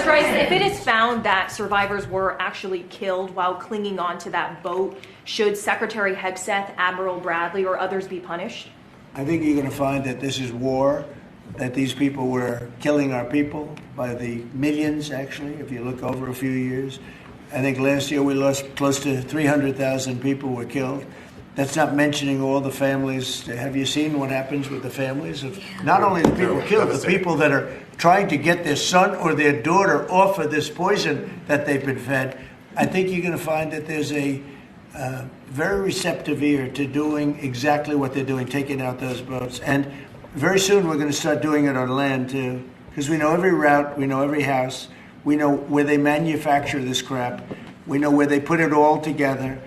Truss, if it is found that survivors were actually killed while clinging on to that boat, should Secretary Hegseth, Admiral Bradley, or others be punished? I think you're going to find that this is war, that these people were killing our people by the millions, actually, if you look over a few years. I think last year we lost close to 300,000 people were killed. That's not mentioning all the families. Have you seen what happens with the families of not only the people killed, the people that are trying to get their son or their daughter off of this poison that they've been fed? I think you're going to find that there's a very receptive ear to doing exactly what they're doing, taking out those boats. And very soon we're going to start doing it on land too, because we know every route, we know every house, we know where they manufacture this crap, we know where they put it all together.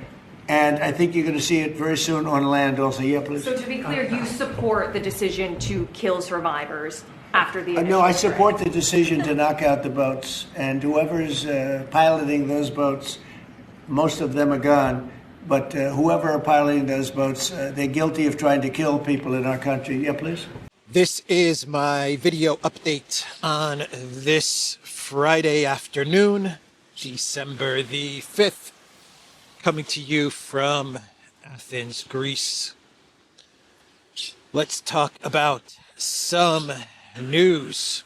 And I think you're going to see it very soon on land also. Yeah, please. So to be clear, you support the decision to kill survivors after the No, I support the decision to knock out the boats. And whoever's piloting those boats, most of them are gone. But whoever are piloting those boats, they're guilty of trying to kill people in our country. Yeah, please. This is my video update on this Friday afternoon, December the 5th. Coming to you from Athens, Greece. Let's talk about some news.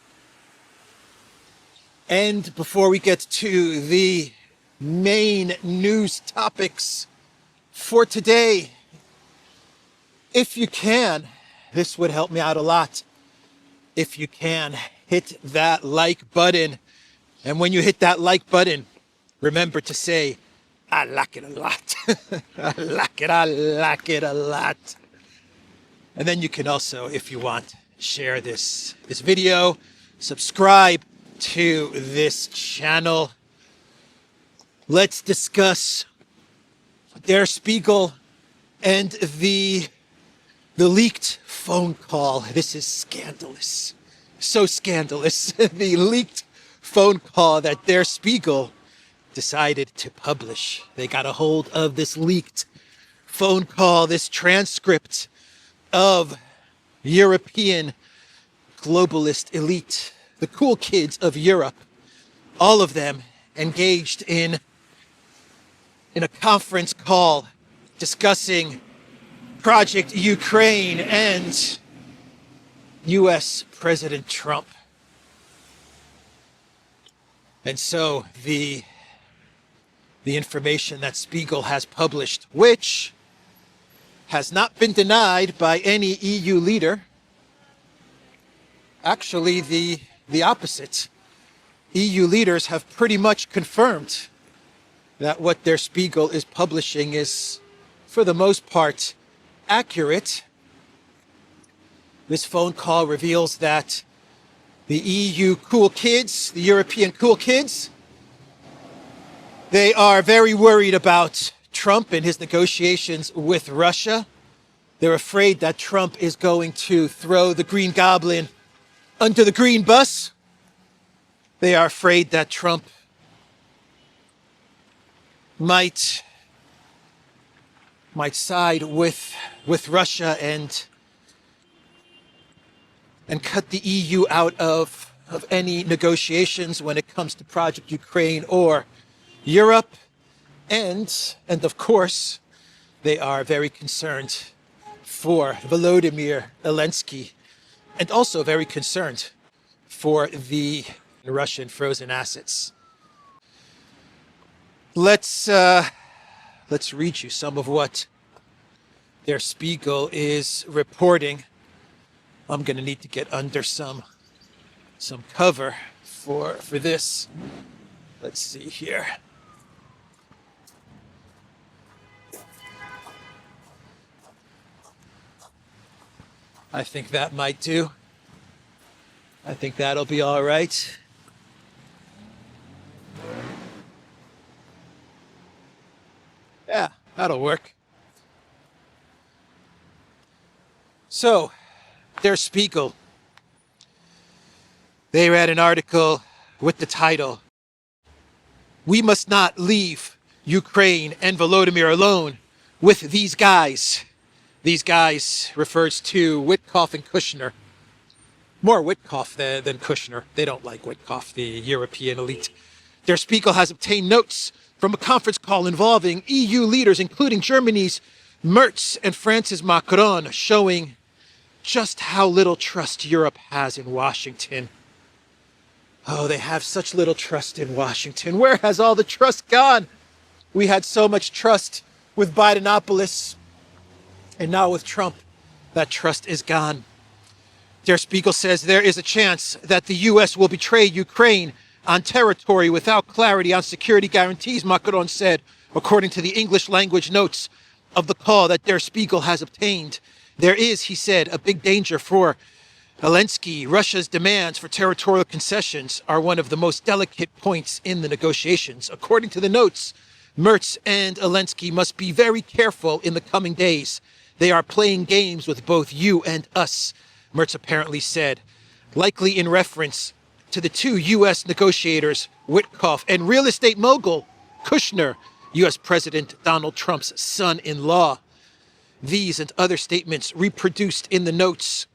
And before we get to the main news topics for today, if you can, this would help me out a lot. If you can, hit that like button. And when you hit that like button, remember to say, I like it a lot. I like it a lot. And then you can also, if you want, share this video, subscribe to this channel. Let's discuss Dar Spiegel and the leaked phone call. This is scandalous. So scandalous. The leaked phone call that Dar Spiegel decided to publish. They got a hold of this leaked phone call, this transcript of European globalist elite, the cool kids of Europe, all of them engaged in a conference call discussing Project Ukraine and US President Trump. And so the information that Spiegel has published, which has not been denied by any EU leader. Actually, the opposite. EU leaders have pretty much confirmed that what Dar Spiegel is publishing is, for the most part, accurate. This phone call reveals that the EU cool kids, the European cool kids, they are very worried about Trump and his negotiations with Russia. They're afraid that Trump is going to throw the Green Goblin under the green bus. They are afraid that Trump might side with Russia and cut the EU out of any negotiations when it comes to Project Ukraine or Europe, and of course, they are very concerned for Volodymyr Zelensky, and also very concerned for the Russian frozen assets. Let's read you some of what Dar Spiegel is reporting. I'm going to need to get under some cover for this. Let's see here. I think that might do. I think that'll be all right. Yeah, that'll work. So, Der Spiegel, they read an article with the title, "We must not leave Ukraine and Volodymyr alone with these guys." These guys refers to Witkoff and Kushner. More Witkoff than Kushner. They don't like Witkoff, the European elite. Der Spiegel has obtained notes from a conference call involving EU leaders, including Germany's Merz and France's Macron, showing just how little trust Europe has in Washington. Oh, they have such little trust in Washington. Where has all the trust gone? We had so much trust with Bidenopolis, and now with Trump, that trust is gone. Der Spiegel says there is a chance that the U.S. will betray Ukraine on territory without clarity on security guarantees, Macron said, according to the English language notes of the call that Der Spiegel has obtained. There is, he said, a big danger for Zelensky. Russia's demands for territorial concessions are one of the most delicate points in the negotiations. According to the notes, Merz and Zelensky must be very careful in the coming days. They are playing games with both you and us, Merz apparently said, likely in reference to the two U.S. negotiators, Witkoff and real estate mogul Kushner, U.S. President Donald Trump's son-in-law. These and other statements reproduced in the notes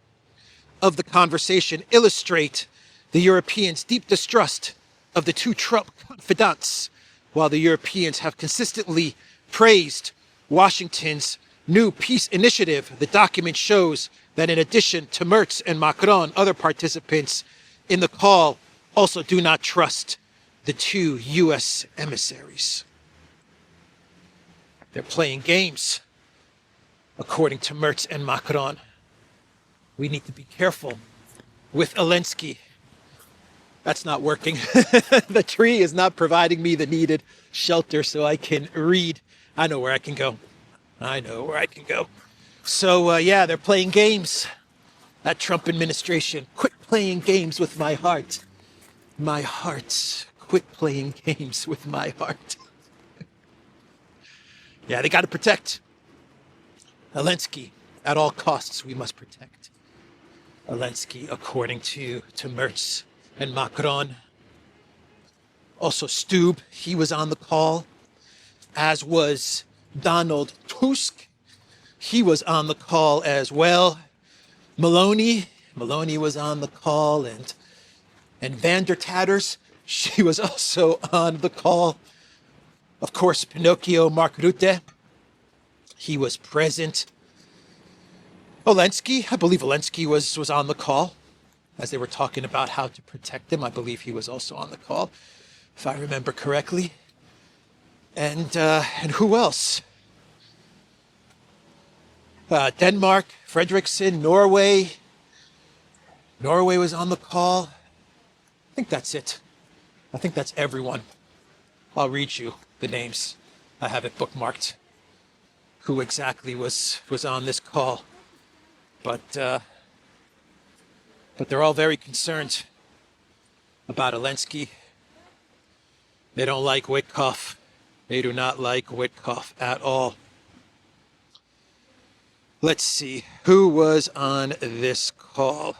of the conversation illustrate the Europeans' deep distrust of the two Trump confidants. While the Europeans have consistently praised Washington's new peace initiative, the document shows that in addition to Merz and Macron, other participants in the call also do not trust the two U.S. emissaries. They're playing games, according to Merz and Macron. We need to be careful with Zelensky. That's not working. The tree is not providing me the needed shelter so I can read. I know where I can go. So, yeah, they're playing games. That Trump administration, quit playing games with my heart. My heart. Quit playing games with my heart. Yeah, they got to protect Zelensky. At all costs, we must protect Zelensky, according to Merz and Macron. Also, Stub, he was on the call, as was Donald Tusk. He was on the call as well. Meloni was on the call, and Van der Tatters, she was also on the call. Of course, Pinocchio Mark Rutte, he was present. Zelensky, I believe Zelensky was on the call as they were talking about how to protect him. I believe he was also on the call, if I remember correctly. And who else? Denmark, Frederickson, Norway. Norway was on the call. I think that's it. I think that's everyone. I'll read you the names. I have it bookmarked. Who exactly was on this call? But they're all very concerned about Zelensky. They don't like Witkoff. They do not like Witkoff at all. Let's see, who was on this call?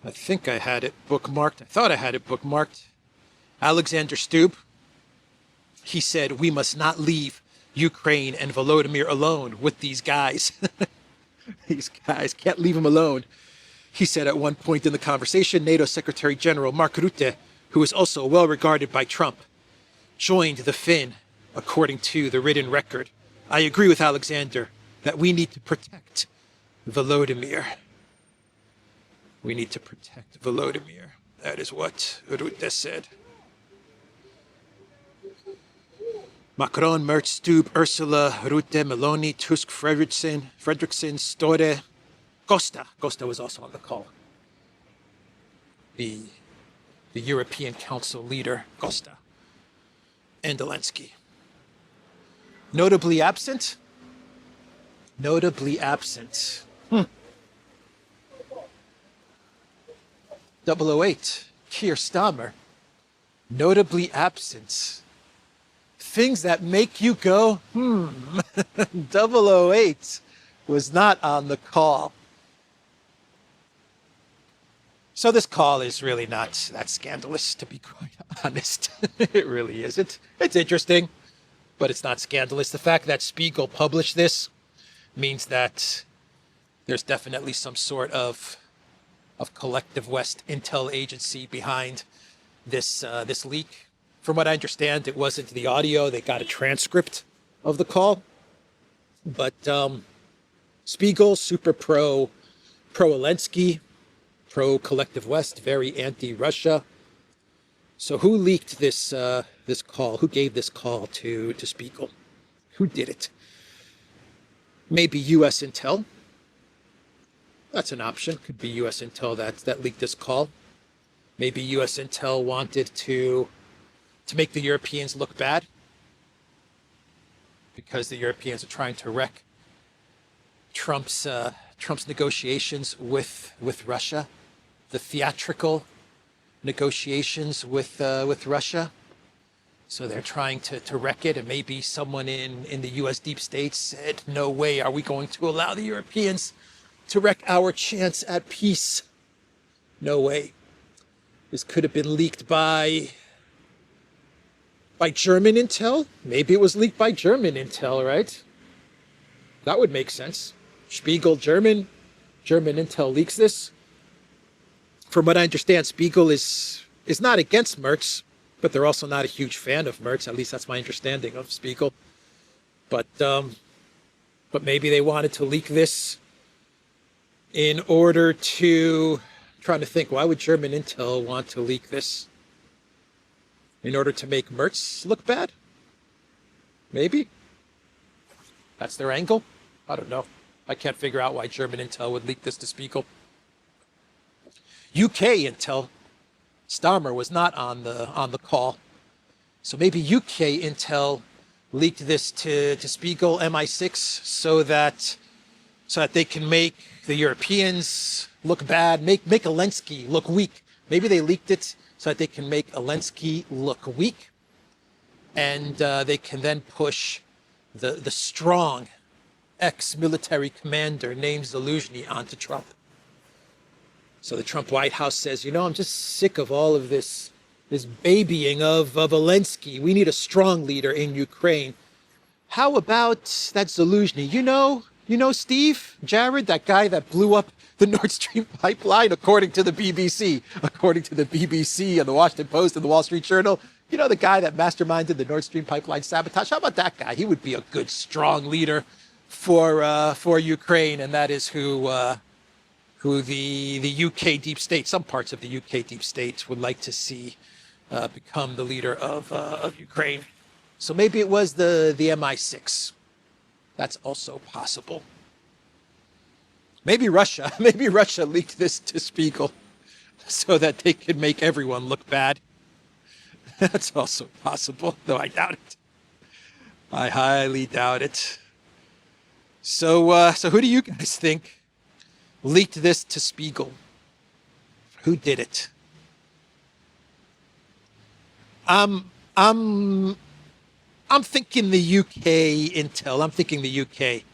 I think I had it bookmarked. I thought I had it bookmarked. Alexander Stub. He said, we must not leave Ukraine and Volodymyr alone with these guys. These guys, can't leave them alone. He said at one point in the conversation, NATO Secretary General Mark Rutte, who is also well regarded by Trump, joined the Finn, according to the written record. I agree with Alexander that we need to protect Volodymyr. We need to protect Volodymyr. That is what Rutte said. Macron, Merz, Stub, Ursula, Rutte, Meloni, Tusk, Fredrickson, Støre, Costa. Costa was also on the call. The European Council leader, Costa, and Zelensky. Notably absent? 008, Keir Starmer. Notably absent. Things that make you go, 008 was not on the call. So this call is really not that scandalous, to be quite honest. It really isn't. It's interesting, but it's not scandalous. The fact that Spiegel published this means that there's definitely some sort of collective West intel agency behind this leak. From what I understand, it wasn't the audio. They got a transcript of the call. But Spiegel, super pro Zelensky, pro collective West, very anti-Russia. So who leaked this call? Who gave this call to Spiegel? Who did it? Maybe U.S. Intel. That's an option. Could be U.S. Intel that leaked this call. Maybe U.S. Intel wanted to make the Europeans look bad because the Europeans are trying to wreck Trump's negotiations with Russia, the theatrical negotiations with Russia. So they're trying to wreck it, and maybe someone in the U.S. deep state said, "No way are we going to allow the Europeans to wreck our chance at peace. No way." This could have been leaked by German intel. Maybe it was leaked by German intel, right? That would make sense. Spiegel, German intel leaks this. From what I understand, Spiegel is not against Merz, but they're also not a huge fan of Merz. At least that's my understanding of Spiegel. But maybe they wanted to leak this in order to, I'm trying to think, why would German intel want to leak this? In order to make Merz look bad? Maybe? That's their angle? I don't know. I can't figure out why German intel would leak this to Spiegel. UK intel, Starmer was not on the call. So maybe UK intel leaked this to Spiegel, MI6, so that they can make the Europeans look bad, make Zelensky look weak. Maybe they leaked it so that they can make Zelensky look weak, and they can then push the strong ex-military commander named Zelensky onto Trump. So the Trump White House says, I'm just sick of all of this babying of Zelensky. We need a strong leader in Ukraine. How about that Zelensky? You know Steve, Jared, that guy that blew up the Nord Stream pipeline, according to the BBC and the Washington Post and the Wall Street Journal. The guy that masterminded the Nord Stream pipeline sabotage. How about that guy? He would be a good, strong leader for Ukraine, and that is who the UK deep state, some parts of the UK deep state, would like to see become the leader of Ukraine. So maybe it was the MI6. That's also possible. Maybe Russia leaked this to Spiegel so that they could make everyone look bad. That's also possible, though I doubt it. I highly doubt it. So who do you guys think leaked this to Spiegel? Who did it? I'm thinking the UK intel. I'm thinking the UK.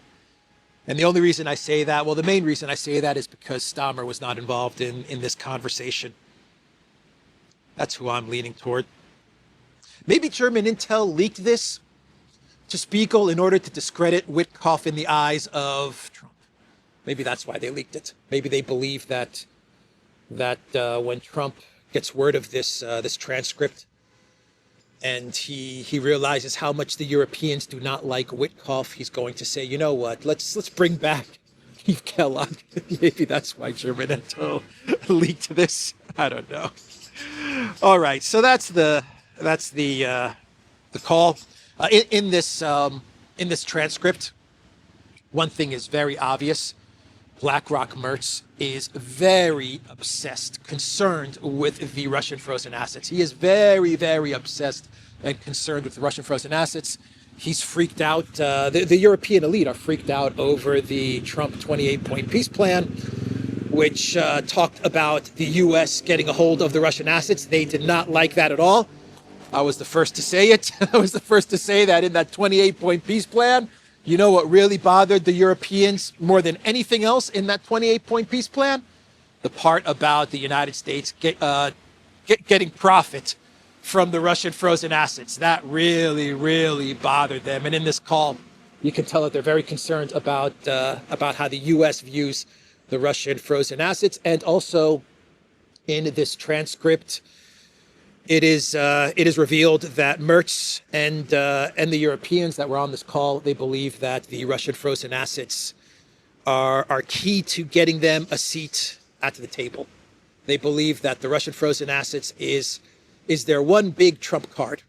And the only reason I say that, the main reason I say that is because Starmer was not involved in this conversation. That's who I'm leaning toward. Maybe German intel leaked this to Spiegel in order to discredit Witkoff in the eyes of Trump. Maybe that's why they leaked it. Maybe they believe that when Trump gets word of this transcript, and he realizes how much the Europeans do not like Witkoff, he's going to say, you know what, let's bring back Steve Kellogg. Maybe that's why German intel leaked this. I don't know. All right, so that's the call. In this transcript, one thing is very obvious. BlackRock Merz is very obsessed, concerned with the Russian frozen assets. He is very, very obsessed and concerned with the Russian frozen assets. He's freaked out. The European elite are freaked out over the Trump 28-point peace plan, which talked about the U.S. getting a hold of the Russian assets. They did not like that at all. I was the first to say it. I was the first to say that in that 28-point peace plan, you know what really bothered the Europeans more than anything else in that 28-point peace plan? The part about the United States getting profit from the Russian frozen assets. That really, really bothered them. And in this call, You can tell that they're very concerned about how the U.S. views the Russian frozen assets. And also in this transcript, it is revealed that Merz and the Europeans that were on this call, they believe that the Russian frozen assets are key to getting them a seat at the table. They believe that the Russian frozen assets is their one big trump card.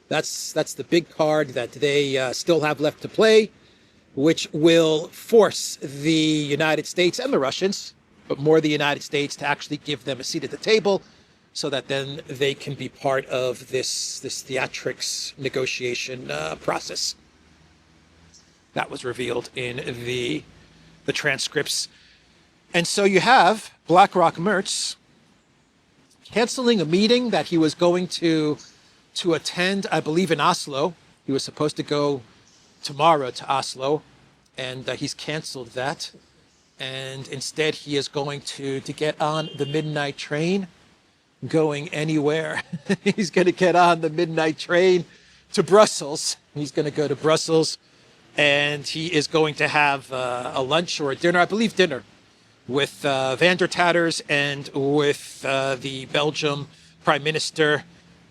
That's the big card that they still have left to play, which will force the United States and the Russians, but more the United States, to actually give them a seat at the table, so that then they can be part of this theatrics negotiation process. That was revealed in the transcripts. And so you have BlackRock Merz canceling a meeting that he was going to attend, I believe, in Oslo. He was supposed to go tomorrow to Oslo, and he's canceled that. And instead, he is going to get on the midnight train, going anywhere. He's going to get on the midnight train to Brussels. He's going to go to Brussels, and he is going to have a lunch or a dinner, I believe dinner, with Van der Tatters and with the Belgium Prime Minister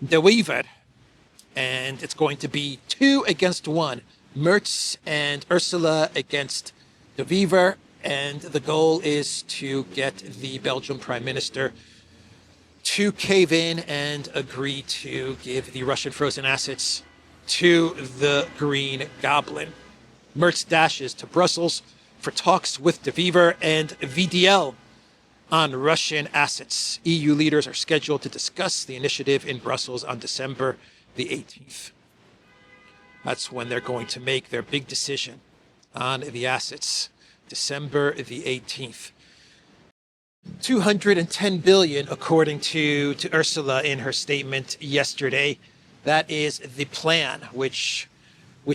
De Wever. And it's going to be 2 against 1. Merz and Ursula against De Wever. And the goal is to get the Belgian Prime Minister to cave in and agree to give the Russian frozen assets to the Green Goblin. Merz dashes to Brussels for talks with De Wever and VDL on Russian assets. EU leaders are scheduled to discuss the initiative in Brussels on December the 18th. That's when they're going to make their big decision on the assets. December the 18th. 210 billion, according to Ursula in her statement yesterday. That is the plan, which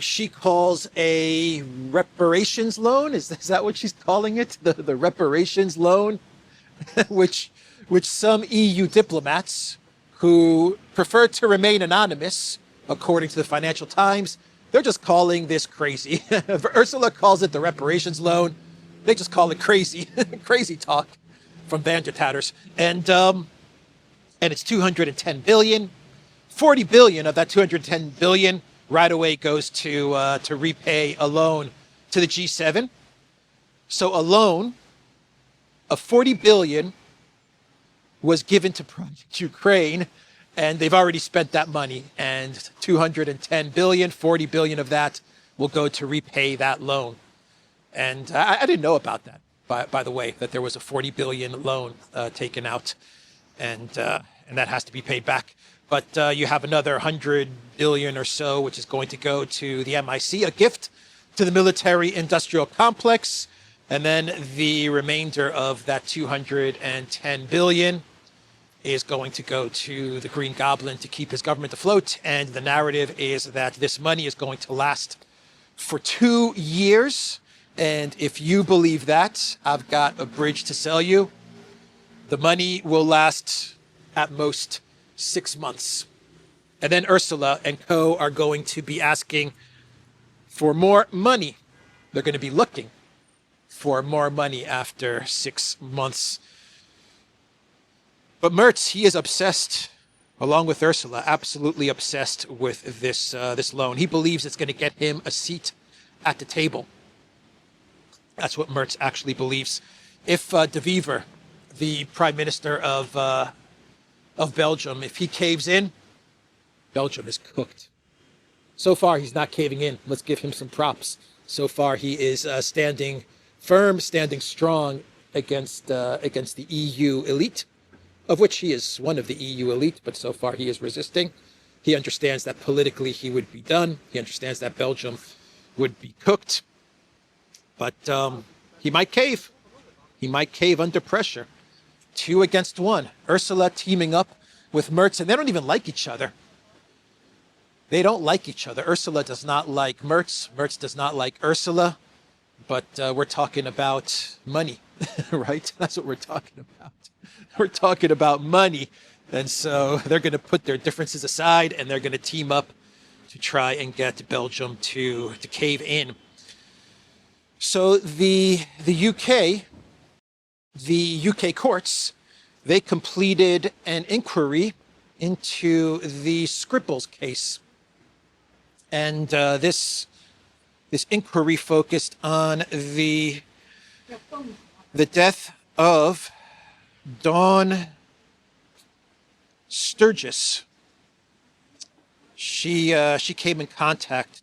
she calls a reparations loan. Is that what she's calling it? The reparations loan, which some EU diplomats who prefer to remain anonymous, according to the Financial Times, they're just calling this crazy. Ursula calls it the reparations loan. They just call it crazy, crazy talk from Van der Tatters. And it's 210 billion. 40 billion of that 210 billion right away goes to repay a loan to the G7. So a loan of 40 billion was given to Project Ukraine, and they've already spent that money. And 210 billion, 40 billion of that will go to repay that loan. And I didn't know about that, by the way, that there was a 40 billion loan taken out, and that has to be paid back. But you have another 100 billion or so, which is going to go to the MIC, a gift to the military-industrial complex. And then the remainder of that 210 billion is going to go to the Green Goblin to keep his government afloat. And the narrative is that this money is going to last for 2 years. And if you believe that, I've got a bridge to sell you. The money will last at most 6 months. And then Ursula and co are going to be asking for more money. They're going to be looking for more money after 6 months. But Merz, he is obsessed, along with Ursula, absolutely obsessed with this loan. He believes it's going to get him a seat at the table. That's what Merz actually believes. If De Wever, the Prime Minister of Belgium, if he caves in, Belgium is cooked. So far, he's not caving in. Let's give him some props. So far, he is standing firm, standing strong against the EU elite, of which he is one of the EU elite, but so far he is resisting. He understands that politically he would be done. He understands that Belgium would be cooked. But he might cave. He might cave under pressure. 2 against 1. Ursula teaming up with Merz, and they don't even like each other. They don't like each other. Ursula does not like Merz. Merz does not like Ursula. But we're talking about money, right? That's what we're talking about. We're talking about money. And so they're going to put their differences aside, and they're going to team up try and get Belgium to cave in. So the UK courts, they completed an inquiry into the Skripal case, and this inquiry focused on the death of Dawn Sturgis. She came in contact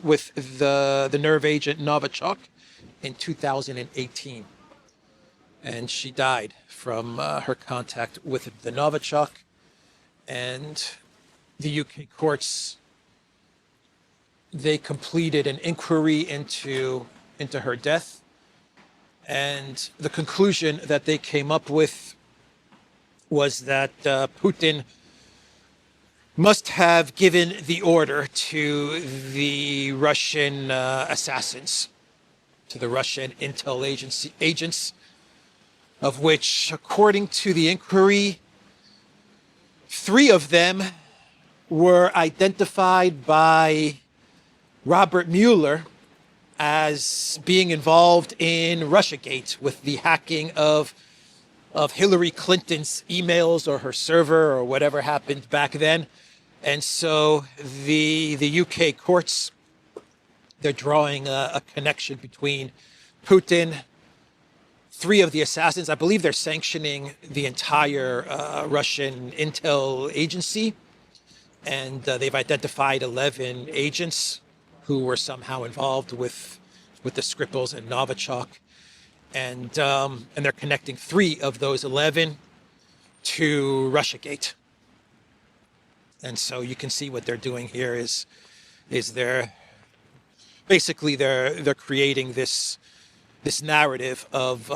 with the nerve agent Novichok in 2018, and she died from her contact with the Novichok. And the UK courts, they completed an inquiry into her death, and the conclusion that they came up with was that Putin must have given the order to the Russian assassins, to the Russian intel agents, of which, according to the inquiry, 3 of them were identified by Robert Mueller as being involved in Russiagate, with the hacking of Hillary Clinton's emails or her server or whatever happened back then. And so the UK courts, they're drawing a connection between Putin, 3 of the assassins. I believe they're sanctioning the entire Russian intel agency, and they've identified 11 agents who were somehow involved with the Skripals and Novichok, and they're connecting 3 of those 11 to Russiagate. And so you can see what they're doing here is they're creating this narrative of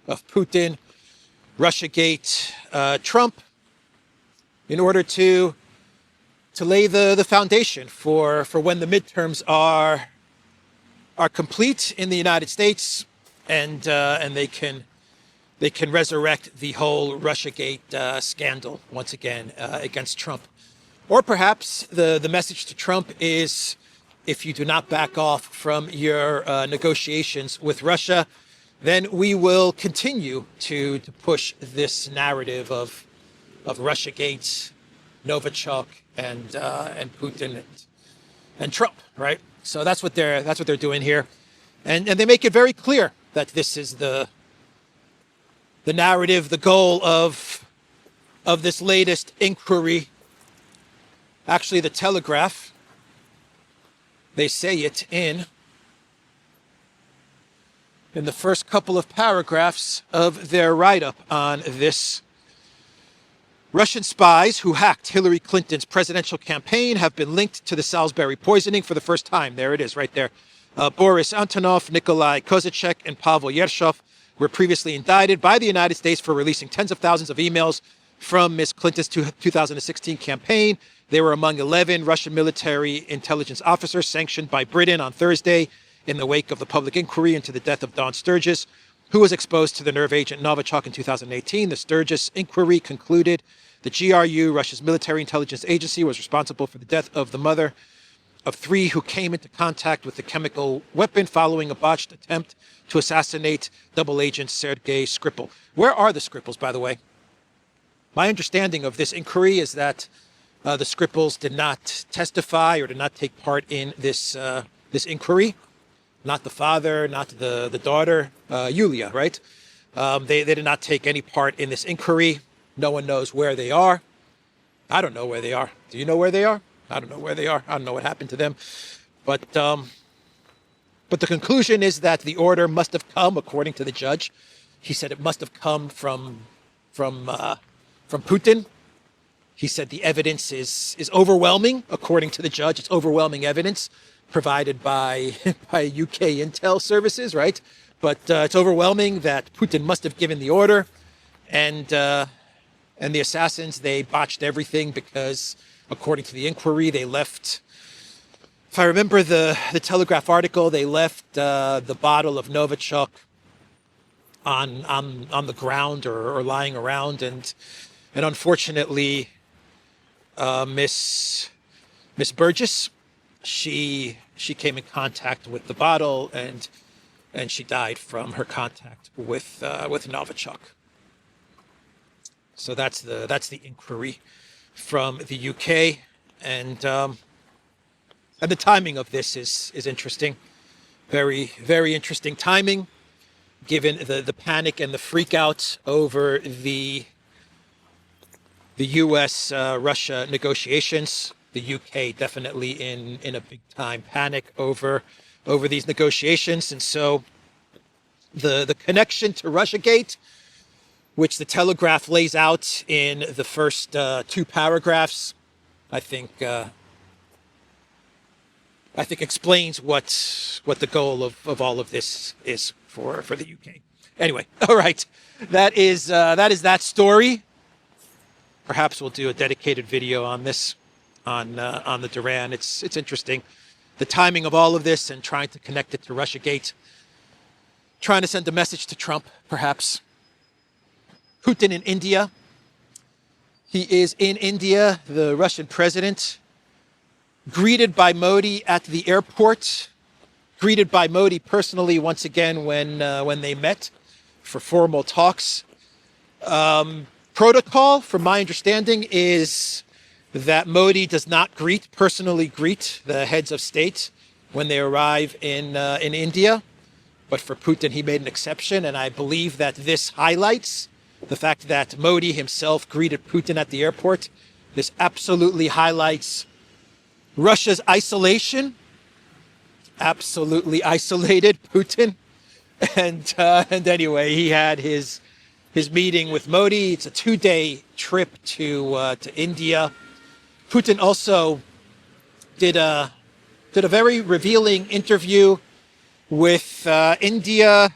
Putin, Russiagate, Trump, in order to lay the foundation for when the midterms are complete in the United States, and they can resurrect the whole Russiagate scandal once again against Trump. Or perhaps the message to Trump is, if you do not back off from your negotiations with Russia, then we will continue to push this narrative of Russiagate, Novichok, and Putin and Trump, right? So that's what they're doing here, and they make it very clear that this is the narrative, the goal of this latest inquiry. Actually, the Telegraph, they say it in the first couple of paragraphs of their write-up on this. Russian spies who hacked Hillary Clinton's presidential campaign have been linked to the Salisbury poisoning for the first time. There it is, right there. Boris Antonov, Nikolai Kozacek, and Pavel Yershov were previously indicted by the United States for releasing tens of thousands of emails from Ms. Clinton's 2016 campaign. They were among 11 Russian military intelligence officers sanctioned by Britain on Thursday in the wake of the public inquiry into the death of Dawn Sturgis, who was exposed to the nerve agent Novichok in 2018. The Sturgis inquiry concluded the GRU, Russia's military intelligence agency, was responsible for the death of the mother of 3 who came into contact with the chemical weapon following a botched attempt to assassinate double agent Sergei Skripal. Where are the Skripals, by the way? My understanding of this inquiry is that the Skripals did not testify or did not take part in this inquiry. Not the father, not the daughter, Yulia, right? They did not take any part in this inquiry. No one knows where they are. I don't know where they are. Do you know where they are? I don't know where they are. I don't know what happened to them. But the conclusion is that the order must have come, according to the judge. He said it must have come from Putin. He said the evidence is overwhelming, according to the judge. It's overwhelming evidence provided by UK intel services, right? But it's overwhelming that Putin must have given the order, and the assassins, they botched everything because, according to the inquiry, they left. If I remember the Telegraph article, they left the bottle of Novichok on the ground or lying around, and unfortunately, Miss Miss Burgess. She came in contact with the bottle, and she died from her contact with Novichok. So that's the inquiry from the UK, and the timing of this is interesting, very, very interesting timing, given the panic and the freak out over the U.S. Russia negotiations. The UK definitely in a big time panic over these negotiations, and so the connection to Russiagate, which the Telegraph lays out in the first 2 paragraphs, I think explains what the goal of all of this is for the UK. Anyway, all right, that is that story. Perhaps we'll do a dedicated video on this, on the Duran. It's interesting, the timing of all of this and trying to connect it to Russiagate, trying to send a message to Trump, perhaps. Putin in India. He is in India, the Russian president, greeted by Modi at the airport, greeted by Modi personally once again when they met for formal talks. Protocol, from my understanding, is that Modi does not personally greet the heads of state when they arrive in India. But for Putin, he made an exception, and I believe that this highlights the fact that Modi himself greeted Putin at the airport. This absolutely highlights Russia's isolation, absolutely isolated Putin. And anyway, he had his meeting with Modi. It's a 2-day trip to India. Putin also did a very revealing interview with India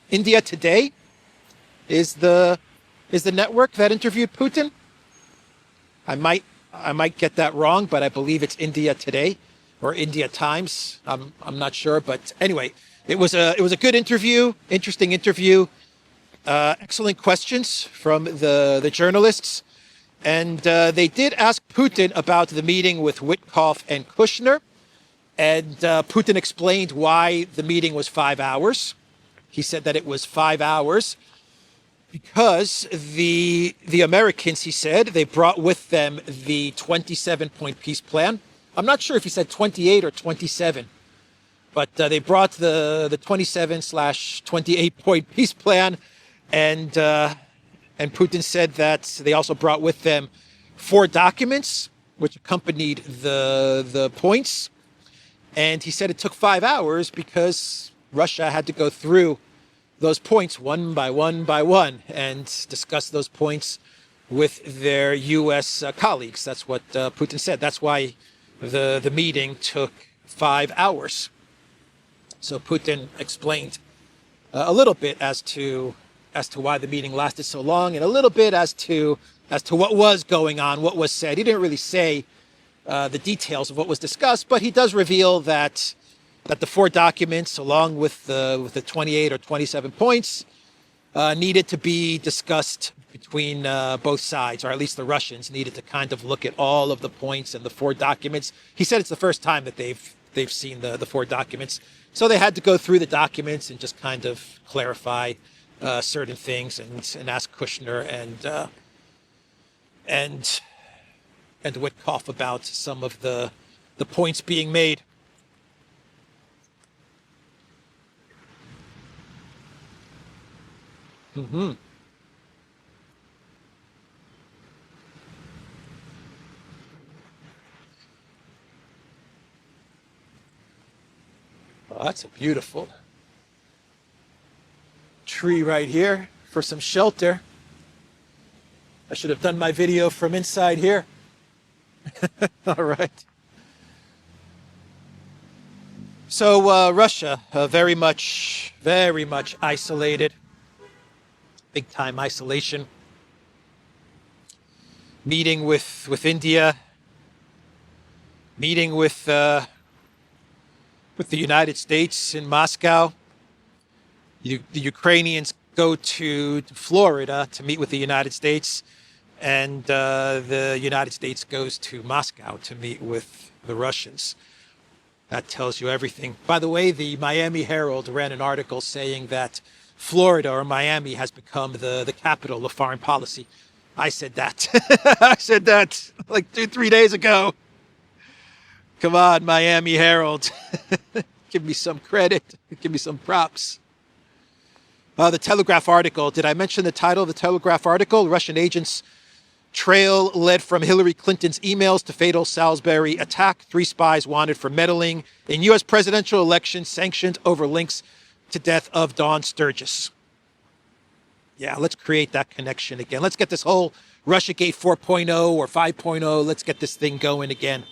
Today. Is the network that interviewed Putin? I might get that wrong, but I believe it's India Today or India Times. I'm not sure, but anyway, it was a good interview, interesting interview. Excellent questions from the journalists, and they did ask Putin about the meeting with Witkoff and Kushner, and Putin explained why the meeting was 5 hours. He said that it was 5 hours because the Americans, he said, they brought with them the 27-point peace plan. I'm not sure if he said 28 or 27, but they brought the 27/28-point peace plan, and Putin said that they also brought with them 4 documents which accompanied the points, and he said it took 5 hours because Russia had to go through those points one by one and discuss those points with their U.S. colleagues. That's what Putin said. That's why the meeting took 5 hours. So Putin explained a little bit as to why the meeting lasted so long, and a little bit as to what was going on, what was said. He didn't really say the details of what was discussed, but he does reveal that the 4 documents, along with the 28 or 27 points, needed to be discussed between both sides, or at least the Russians needed to kind of look at all of the points and the 4 documents. He said it's the first time that they've seen the 4 documents, so they had to go through the documents and just kind of clarify certain things and ask Kushner and Witkoff about some of the points being made. Mm-hmm. Oh, that's a beautiful tree right here for some shelter. I should have done my video from inside here. All right. So Russia, very much isolated. Big time isolation. Meeting with India. Meeting with the United States in Moscow. The Ukrainians go to Florida to meet with the United States, and the United States goes to Moscow to meet with the Russians. That tells you everything. By the way, the Miami Herald ran an article saying that Florida or Miami has become the capital of foreign policy. I said that. I said that like 2-3 days ago. Come on, Miami Herald. Give me some credit. Give me some props. The Telegraph article. Did I mention the title of the Telegraph article? Russian agents trail led from Hillary Clinton's emails to fatal Salisbury attack. 3 spies wanted for meddling in U.S. presidential election sanctioned over links to death of Dawn Sturgis. Yeah, let's create that connection again. Let's get this whole Russiagate 4.0 or 5.0. Let's get this thing going again.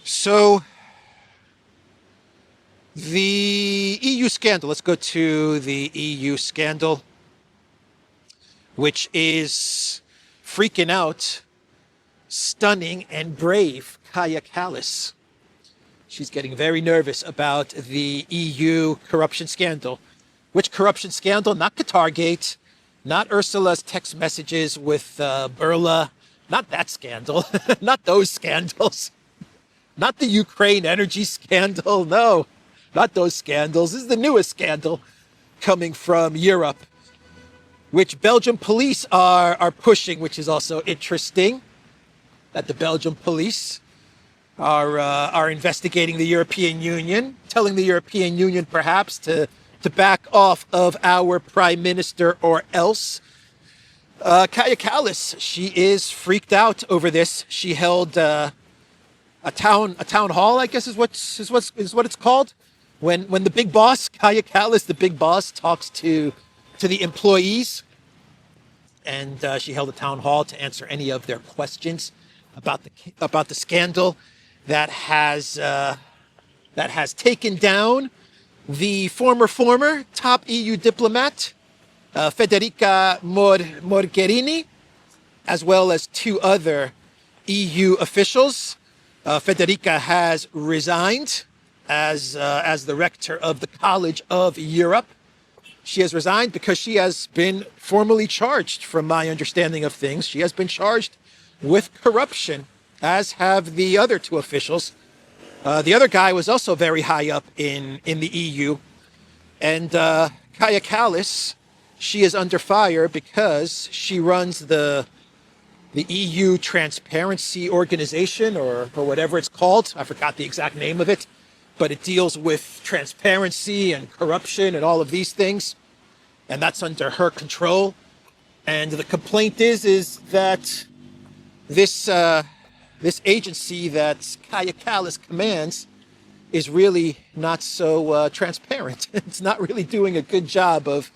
So, the EU scandal. Let's go to the EU scandal, which is freaking out stunning and brave Kaja Kallas. She's getting very nervous about the EU corruption scandal. Which corruption scandal? Not Qatargate, not Ursula's text messages with Burla, not that scandal, not those scandals, not the Ukraine energy scandal, no, not those scandals. This is the newest scandal coming from Europe, which Belgian police are pushing, which is also interesting, that the Belgian police are investigating the European Union, telling the European Union perhaps to back off of our prime minister or else. Kaja Kallas, she is freaked out over this. She held a town hall, I guess is what it's called, when the big boss, Kaja Kallas, the big boss, talks to the employees, and she held a town hall to answer any of their questions about the scandal that has taken down the former top EU diplomat, Federica Mogherini, as well as 2 other EU officials. Federica has resigned as the rector of the College of Europe. She has resigned because she has been formally charged, from my understanding of things. She has been charged with corruption, as have the other 2 officials. The other guy was also very high up in the EU. And Kaja Kallas, she is under fire because she runs the EU Transparency Organization, or whatever it's called. I forgot the exact name of it. But it deals with transparency and corruption and all of these things. And that's under her control. And the complaint is that this agency that Kaja Kallas commands is really not so transparent. It's not really doing a good job of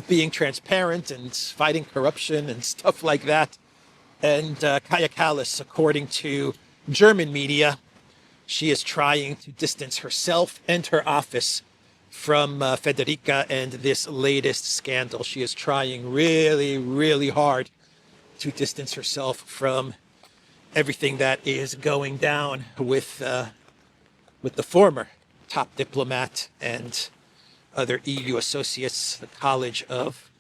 being transparent and fighting corruption and stuff like that. And Kaja Kallas, according to German media, she is trying to distance herself and her office from Federica and this latest scandal. She is trying really, really hard to distance herself from everything that is going down with the former top diplomat and other EU associates, the College of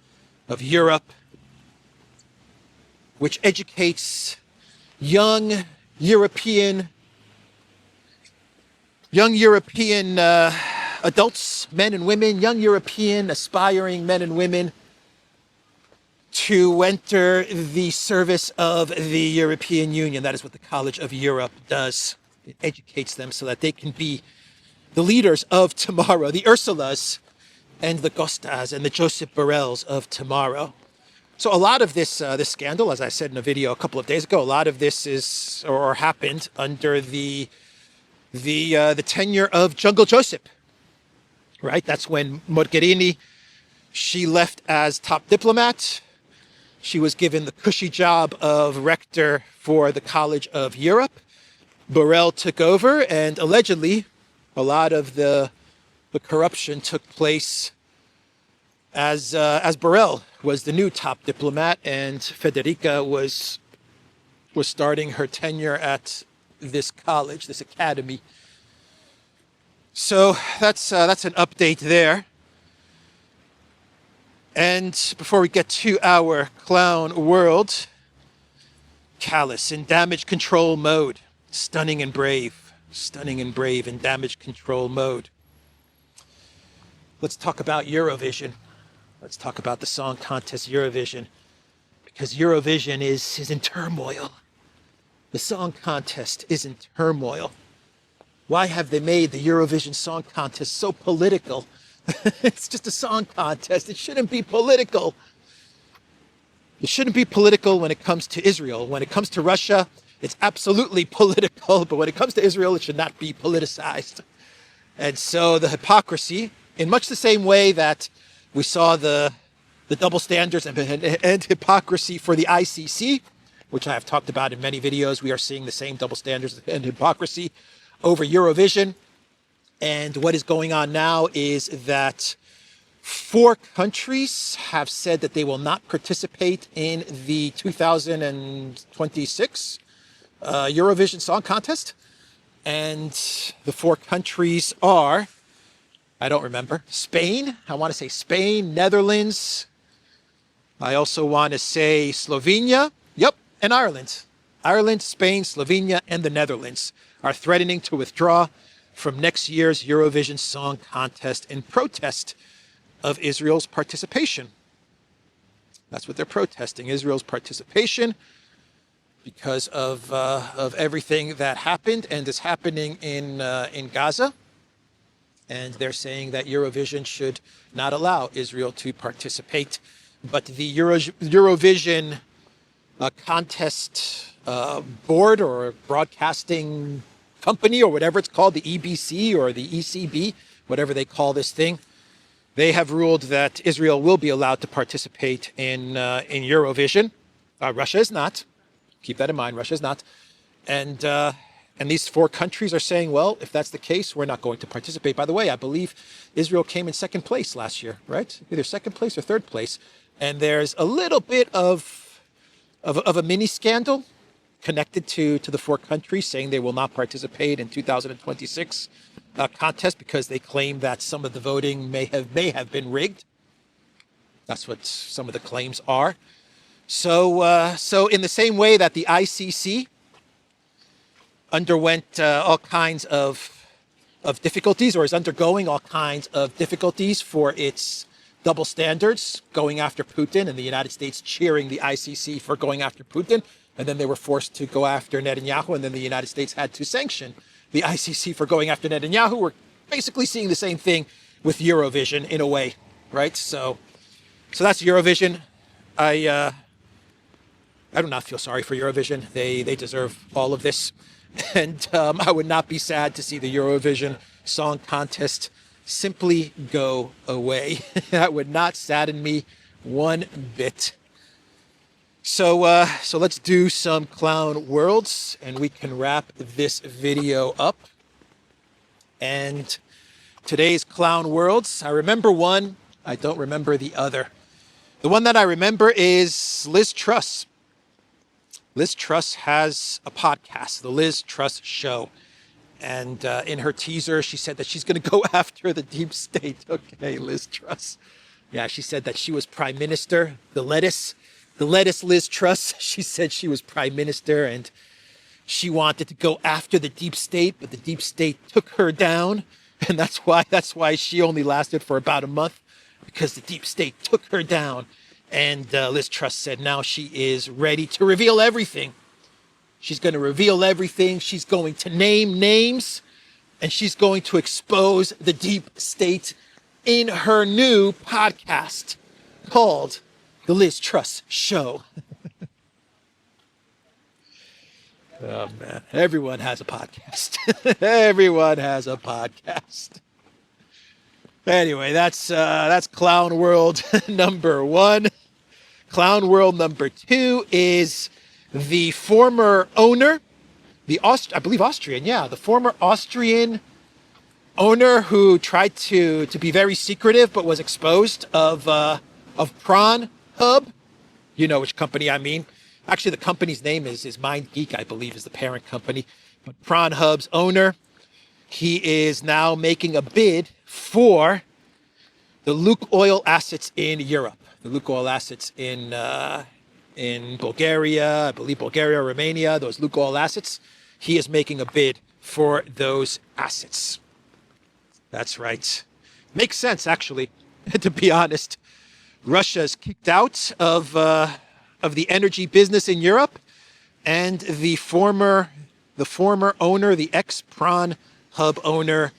Europe, which educates young European adults, men and women, young European aspiring men and women to enter the service of the European Union. That is what the College of Europe does. It educates them so that they can be the leaders of tomorrow, the Ursulas and the Costas and the Josep Borrells of tomorrow. So a lot of this scandal, as I said in a video a couple of days ago, a lot of this is or happened under the tenure of Jungle Joseph, right? That's when Mogherini, she left as top diplomat. She was given the cushy job of rector for the College of Europe. Borrell took over, and allegedly, a lot of the corruption took place as Borrell was the new top diplomat, and Federica was starting her tenure at this college, this academy. So that's an update there. And before we get to our clown world, Callous in damage control mode. Stunning and brave. Stunning and brave in damage control mode. Let's talk about Eurovision. Let's talk about the song contest Eurovision. Because Eurovision is in turmoil. The song contest is in turmoil. Why have they made the Eurovision Song Contest so political? It's just a song contest. It shouldn't be political. It shouldn't be political when it comes to Israel. When it comes to Russia, it's absolutely political. But when it comes to Israel, it should not be politicized. And so the hypocrisy, in much the same way that we saw the double standards and hypocrisy for the ICC, which I have talked about in many videos, we are seeing the same double standards and hypocrisy over Eurovision. And what is going on now is that 4 countries have said that they will not participate in the 2026 Eurovision Song Contest. And the 4 countries are, I don't remember, Spain. I want to say Spain, Netherlands. I also want to say Slovenia. Yep, and Ireland. Ireland, Spain, Slovenia, and the Netherlands are threatening to withdraw from next year's Eurovision Song Contest in protest of Israel's participation. That's what they're protesting, Israel's participation, because of everything that happened and is happening in Gaza. And they're saying that Eurovision should not allow Israel to participate. But the Eurovision contest board or broadcasting company or whatever it's called, the EBC or the ECB, whatever they call this thing, they have ruled that Israel will be allowed to participate in Eurovision. Russia is not. Keep that in mind. Russia is not. And these 4 countries are saying, well, if that's the case, we're not going to participate. By the way, I believe Israel came in 2nd place last year, right? Either 2nd place or 3rd place. And there's a little bit of a mini scandal connected to the 4 countries saying they will not participate in 2026 contest because they claim that some of the voting may have been rigged. That's what some of the claims are. So in the same way that the ICC underwent all kinds of difficulties, or is undergoing all kinds of difficulties for its double standards, going after Putin, and the United States cheering the ICC for going after Putin. And then they were forced to go after Netanyahu, and then the United States had to sanction the ICC for going after Netanyahu. We're basically seeing the same thing with Eurovision in a way, right? So that's Eurovision. I do not feel sorry for Eurovision. They deserve all of this. And I would not be sad to see the Eurovision Song Contest simply go away. That would not sadden me one bit. So let's do some clown worlds and we can wrap this video up. And today's clown worlds, I remember one, I don't remember the other. The one that I remember is Liz Truss. Liz Truss has a podcast, The Liz Truss Show. And in her teaser, she said that she's going to go after the deep state. Okay, Liz Truss. Yeah, she said that she was prime minister. The lettuce Liz Truss. She said she was prime minister and she wanted to go after the deep state, but the deep state took her down. And that's why she only lasted for about a month, because the deep state took her down. And Liz Truss said now she is ready to reveal everything. She's going to reveal everything. She's going to name names, and she's going to expose the deep state in her new podcast called The Liz Truss Show. Oh, man. Everyone has a podcast. Everyone has a podcast. Anyway, that's Clown World number 1. Clown World number 2 is the former owner, I believe Austrian, the former Austrian owner who tried to be very secretive but was exposed of Pornhub. You know which company I mean. Actually, the company's name is MindGeek, I believe, is the parent company. But Pornhub's owner, he is now making a bid for the Lukoil assets in Europe, the Lukoil assets in in Bulgaria, I believe Bulgaria, Romania, those Lukoil assets. He is making a bid for those assets. That's right. Makes sense, actually, to be honest. Russia's kicked out of the energy business in Europe, and the former owner, the ex-Pornhub owner,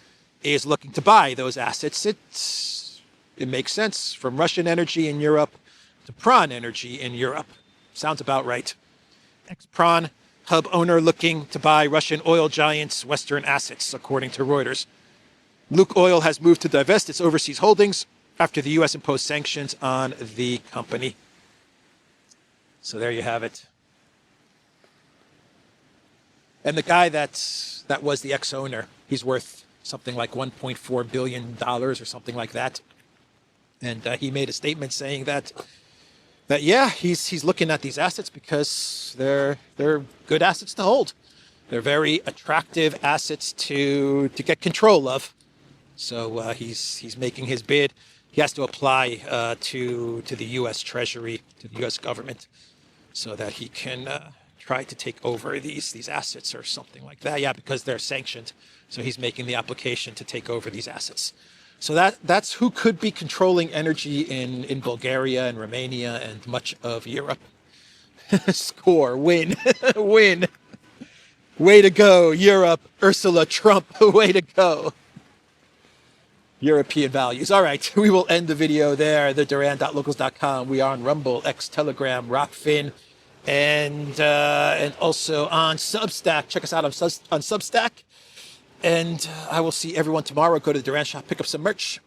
is looking to buy those assets. It makes sense, from Russian energy in Europe to prawn energy in Europe. Sounds about right. Ex-Pornhub owner looking to buy Russian oil giants' Western assets, according to Reuters. Lukoil has moved to divest its overseas holdings after the U.S. imposed sanctions on the company. So there you have it. And the guy that was the ex-owner, he's worth something like $1.4 billion or something like that. And he made a statement saying that yeah, he's looking at these assets because they're good assets to hold. They're very attractive assets to get control of. So he's making his bid. He has to apply to the U.S. Treasury, to the U.S. government, so that he can try to take over these assets or something like that. Yeah, because they're sanctioned. So he's making the application to take over these assets. So that's who could be controlling energy in Bulgaria and Romania and much of Europe. Score, win, win. Way to go, Europe. Ursula Trump, way to go. European values. All right, we will end the video there. The Duran.locals.com. We are on Rumble, X, Telegram, Rockfin, and also on Substack. Check us out on Substack. And I will see everyone tomorrow. Go to the Duran shop, pick up some merch.